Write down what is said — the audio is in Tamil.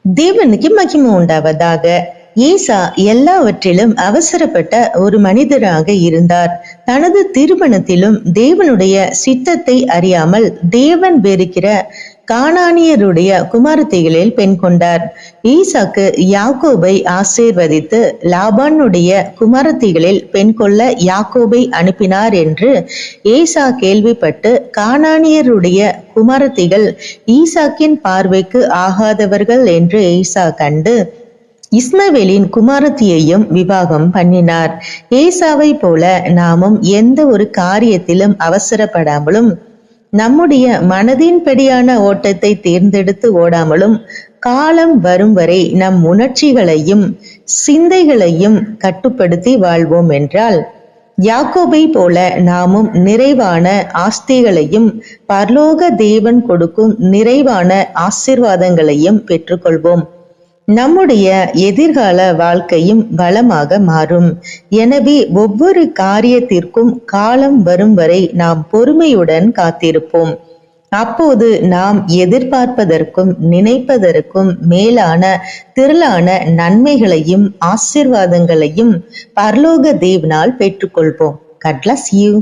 தேவனுக்கு மகிமை உண்டாவதாக. ஏசா எல்லாவற்றிலும் அவசரப்பட்ட ஒரு மனிதராக இருந்தார். தனது திருமணத்திலும் தேவனுடைய சித்தத்தை அறியாமல் தேவன் வெறுக்கிற கானானியருடைய குமாரத்திகளில் பெண் கொண்டார். ஈசாக்கு யாக்கோபை ஆசீர்வதித்து லாபானுடைய குமாரத்திகளில் பெண் கொள்ள யாக்கோபை அனுப்பினார் என்று ஏசா கேள்விப்பட்டு, கானானியருடைய குமாரத்திகள் ஈசாக்கின் பார்வைக்கு ஆகாதவர்கள் என்று ஏசா கண்டு இஸ்மவேலின் குமாரத்தியையும் விவாகம் பண்ணினார். ஏசாவை போல நாமும் எந்த ஒரு காரியத்திலும் அவசரப்படாமலும் நம்முடைய மனதின்படியான ஓட்டத்தை தேர்ந்தெடுத்து ஓடாமலும் காலம் வரும் வரை நம் உணர்ச்சிகளையும் சிந்தைகளையும் கட்டுப்படுத்தி வாழ்வோம் என்றால், யாக்கோபை போல நாமும் நிறைவான ஆஸ்திகளையும் பரலோக தேவன் கொடுக்கும் நிறைவான ஆசீர்வாதங்களையும் பெற்றுக்கொள்வோம். நம்முடைய எதிர்கால வாழ்க்கையும் வளமாக மாறும். எனவே ஒவ்வொரு காரியத்திற்கும் காலம் வரும் வரை நாம் பொறுமையுடன் காத்திருப்போம். அப்போது நாம் எதிர்பார்ப்பதற்கும் நினைப்பதற்கும் மேலான திரளான நன்மைகளையும் ஆசீர்வாதங்களையும் பரலோக தேவனால் பெற்றுக்கொள்வோம். God bless you.